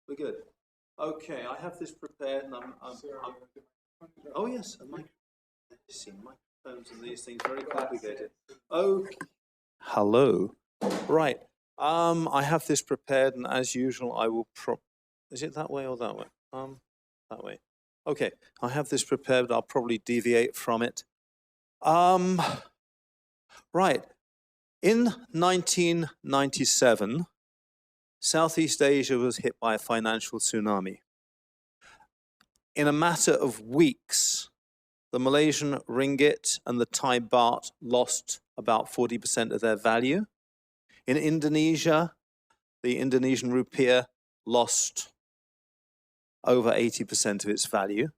We're good. Okay, I have this prepared, and I'm oh yes, a microphone. See, microphones and these things very complicated. Okay. Hello. Right. I have this prepared, and as usual, I will Is it that way or that way? That way. Okay. I have this prepared, but I'll probably deviate from it. Right. In 1997, Southeast Asia was hit by a financial tsunami. In a matter of weeks, the Malaysian ringgit and the Thai baht lost about 40% of their value. In Indonesia, the Indonesian rupiah lost over 80% of its value.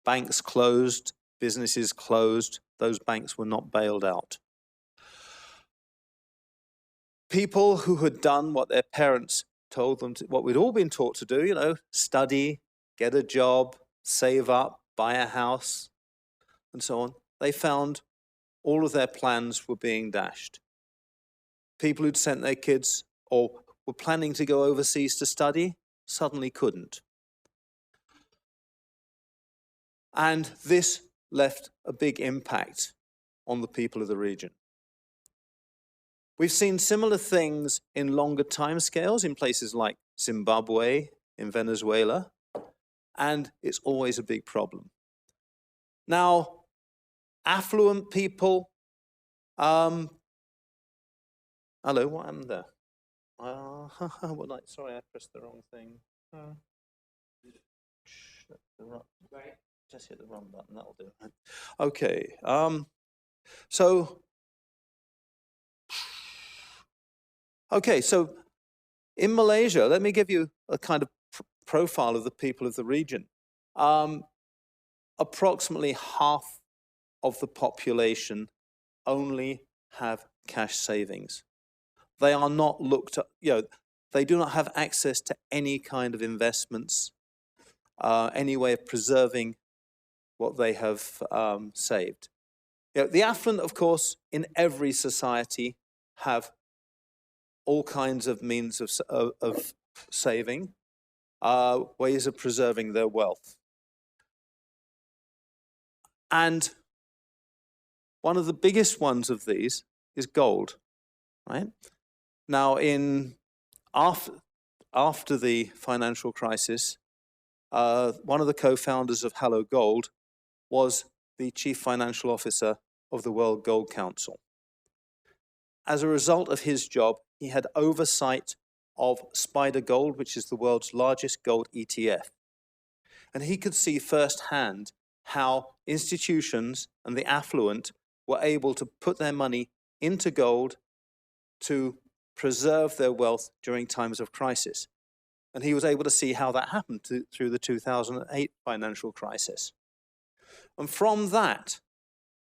Banks closed, businesses closed. Those banks were not bailed out. People who had done what their parents told them to, what we'd all been taught to do, you know, study, get a job, save up, buy a house, and so on, they found all of their plans were being dashed. People who'd sent their kids or were planning to go overseas to study suddenly couldn't. And this left a big impact on the people of the region. We've seen similar things in longer timescales in places like Zimbabwe, in Venezuela, and it's always a big problem. Now, affluent people, hello, what happened there? Sorry, I pressed the wrong thing. Just hit the wrong button, that'll do. Okay, so in Malaysia, let me give you a kind of profile of the people of the region. Approximately half of the population only have cash savings. They are not looked at, they do not have access to any kind of investments, any way of preserving what they have saved. The affluent, of course, in every society have all kinds of means of saving, ways of preserving their wealth. And one of the biggest ones of these is gold, right? Now, after the financial crisis, one of the co-founders of Hello Gold was the chief financial officer of the World Gold Council. As a result of his job, he had oversight of Spider Gold, which is the world's largest gold ETF. And he could see firsthand how institutions and the affluent were able to put their money into gold to preserve their wealth during times of crisis. And he was able to see how that happened through the 2008 financial crisis. And from that,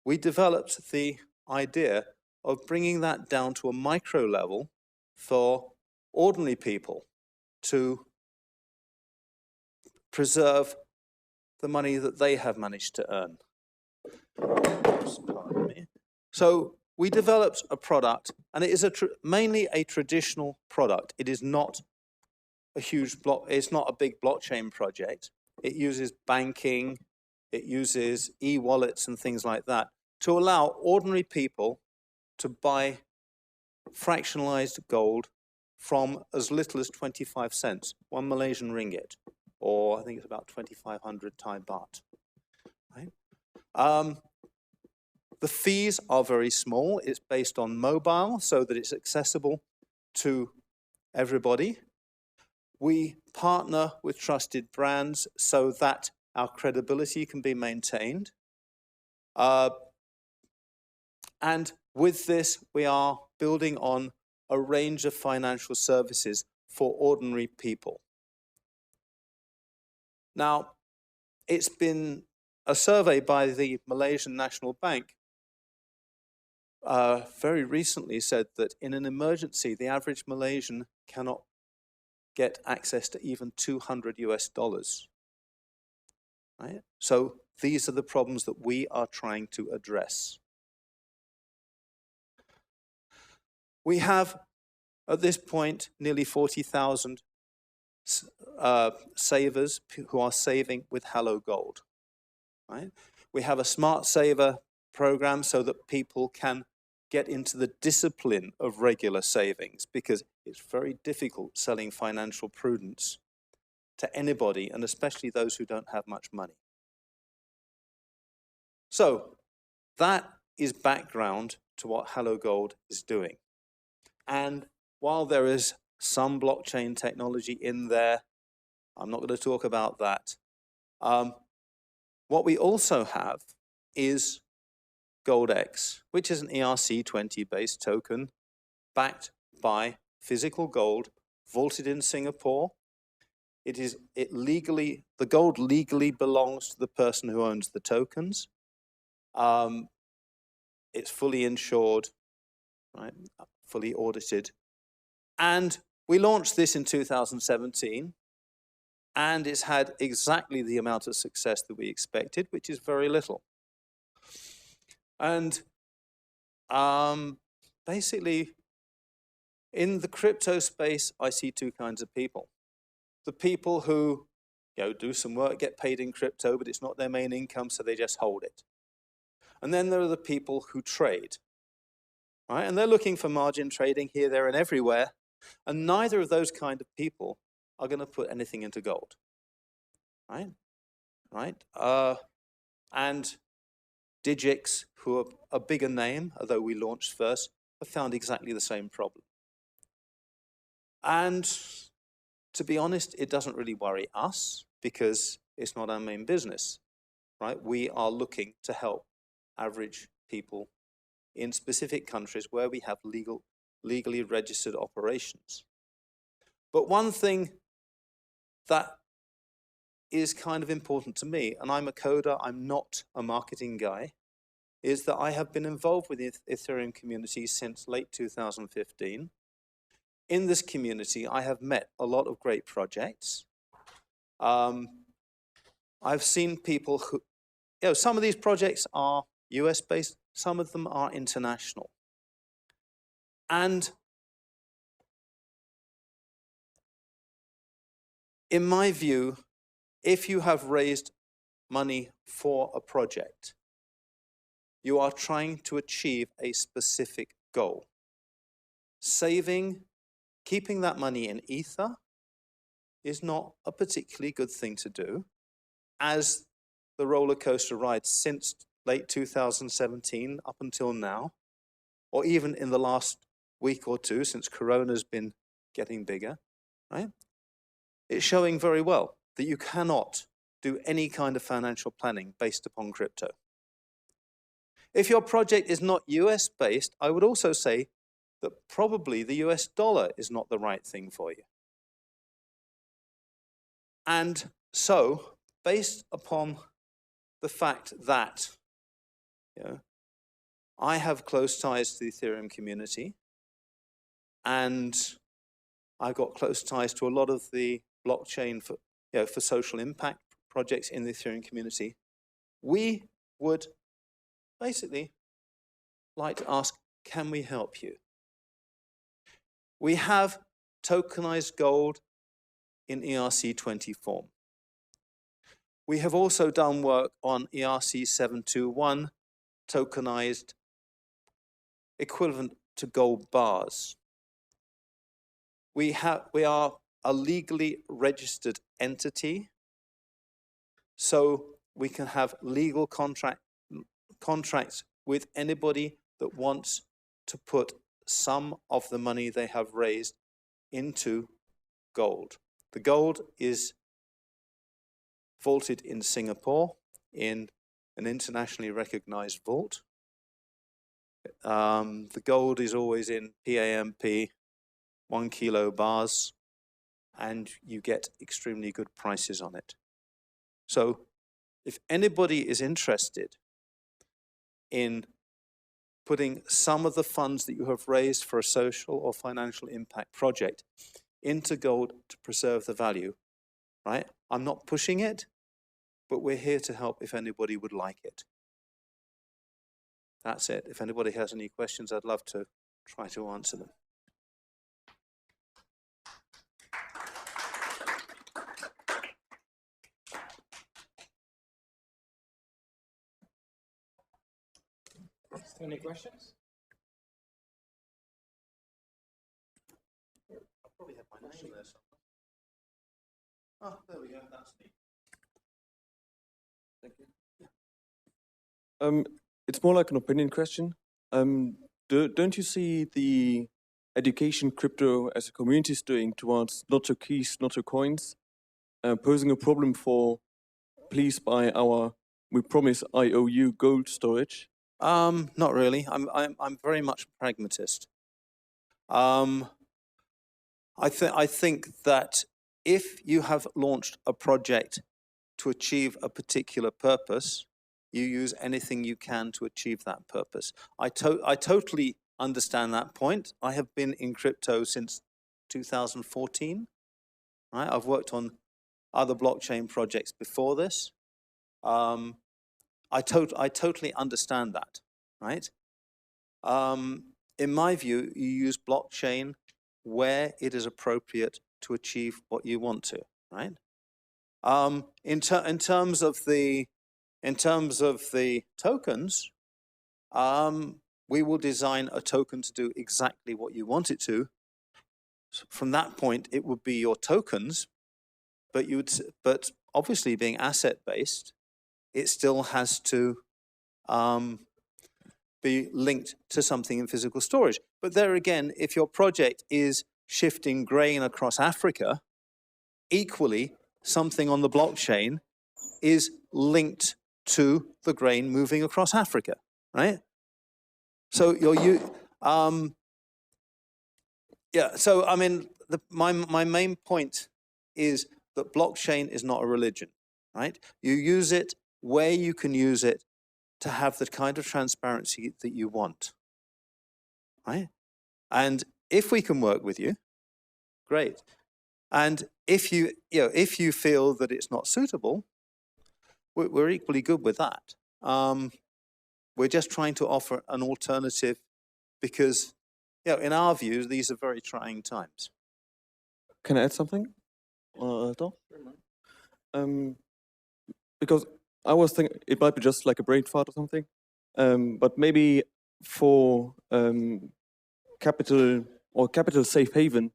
we developed the idea of bringing that down to a micro level for ordinary people to preserve the money that they have managed to earn. Pardon me. So we developed a product, and it is mainly a traditional product. It is not a huge it's not a big blockchain project. It uses banking, it uses e-wallets and things like that to allow ordinary people to buy fractionalized gold from as little as 25 cents, 1 Malaysian ringgit, or I think it's about 2,500 Thai baht. Right? The fees are very small. It's based on mobile so that it's accessible to everybody. We partner with trusted brands so that our credibility can be maintained. And with this, we are building on a range of financial services for ordinary people. Now, it's been a survey by the Malaysian National Bank very recently said that in an emergency, the average Malaysian cannot get access to even $200 US. Right? So these are the problems that we are trying to address. We have, at this point, nearly 40,000 savers who are saving with Hello Gold. Right? We have a smart saver program so that people can get into the discipline of regular savings, because it's very difficult selling financial prudence to anybody, and especially those who don't have much money. So that is background to what Hello Gold is doing. And while there is some blockchain technology in there, I'm not going to talk about that. What we also have is GoldX, which is an ERC20 based token backed by physical gold, vaulted in Singapore. The gold legally belongs to the person who owns the tokens. It's fully insured, right? Fully audited. And we launched this in 2017, and it's had exactly the amount of success that we expected, which is very little. And basically, in the crypto space, I see two kinds of people. The people who do some work, get paid in crypto, but it's not their main income, so they just hold it. And then there are the people who trade, right? And they're looking for margin trading here, there, and everywhere. And neither of those kind of people are going to put anything into gold, right? And Digix, who are a bigger name, although we launched first, have found exactly the same problem. And to be honest, it doesn't really worry us because it's not our main business, right? We are looking to help average people in specific countries where we have legally registered operations. But one thing that is kind of important to me, and I'm a coder, I'm not a marketing guy, is that I have been involved with the Ethereum community since late 2015. In this community, I have met a lot of great projects. I've seen people who, some of these projects are US-based, some of them are international. And in my view, if you have raised money for a project, you are trying to achieve a specific goal. Keeping that money in Ether is not a particularly good thing to do, as the roller coaster ride since late 2017 up until now, or even in the last week or two since Corona's been getting bigger, right? It's showing very well that you cannot do any kind of financial planning based upon crypto. If your project is not US-based, I would also say that probably the US dollar is not the right thing for you. And so, based upon the fact that I have close ties to the Ethereum community, and I've got close ties to a lot of the blockchain for social impact projects in the Ethereum community, we would basically like to ask, can we help you? We have tokenized gold in ERC20 form. We have also done work on ERC721, tokenized equivalent to gold bars. We are a legally registered entity, so we can have legal contracts with anybody that wants to put some of the money they have raised into gold. The gold is vaulted in Singapore in an internationally recognized vault. The gold is always in PAMP, 1 kilo bars, and you get extremely good prices on it. So if anybody is interested in putting some of the funds that you have raised for a social or financial impact project into gold to preserve the value, right? I'm not pushing it, but we're here to help if anybody would like it. That's it. If anybody has any questions, I'd love to try to answer them. Any questions? I'll probably have my name there somewhere. Oh, there we go. That's neat. Thank you. It's more like an opinion question. Don't you see the education crypto as a community is doing towards not your keys, not your coins, posing a problem for please buy our, we promise IOU gold storage? Not really. I'm very much a pragmatist. I think that if you have launched a project to achieve a particular purpose, you use anything you can to achieve that purpose. I totally understand that point. I have been in crypto since 2014. Right? I've worked on other blockchain projects before this. I totally understand that, right? In my view, you use blockchain where it is appropriate to achieve what you want to, right? In terms of the tokens, we will design a token to do exactly what you want it to. So from that point, it would be your tokens, but obviously being asset-based, it still has to be linked to something in physical storage. But there again, if your project is shifting grain across Africa, equally, something on the blockchain is linked to the grain moving across Africa, right? So yeah. So I mean, my main point is that blockchain is not a religion, right? You use it where you can use it to have the kind of transparency that you want, right? And if we can work with you, great. And if you feel that it's not suitable, we're equally good with that. We're just trying to offer an alternative because, in our views, these are very trying times. Can I add something? Because I was thinking it might be just like a brain fart or something, but maybe for capital safe haven,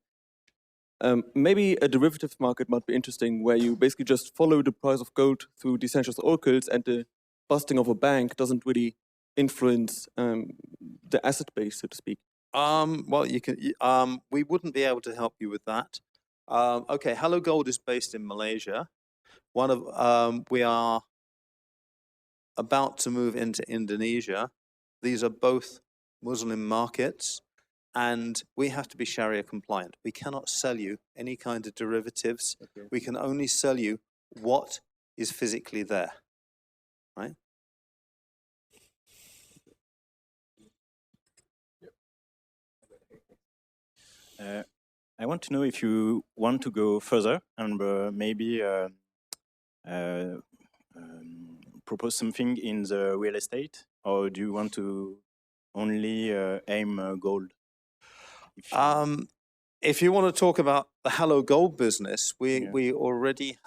maybe a derivatives market might be interesting where you basically just follow the price of gold through decentralized oracles and the busting of a bank doesn't really influence the asset base, so to speak. Well, you can. We wouldn't be able to help you with that. Okay, Hello Gold is based in Malaysia. We are about to move into Indonesia. These are both Muslim markets, and we have to be Sharia compliant. We cannot sell you any kind of derivatives. Okay. We can only sell you what is physically there, right? I want to know if you want to go further and maybe propose something in the real estate, or do you want to only aim gold? If you want to talk about the Hello Gold business, we already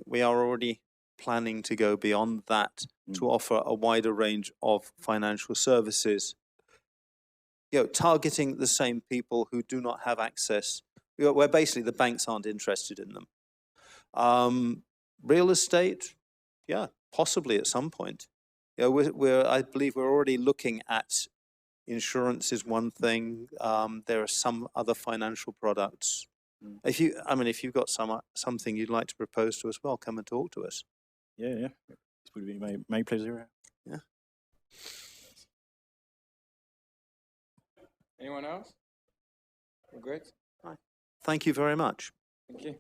we are already planning to go beyond that to offer a wider range of financial services. Targeting the same people who do not have access, where basically the banks aren't interested in them. Real estate, yeah, possibly at some point. I believe we're already looking at insurance is one thing. There are some other financial products. If you've got something you'd like to propose to us, well, come and talk to us. Yeah, it would be my pleasure. Yeah. Anyone else? We're good. Thank you very much. Thank you.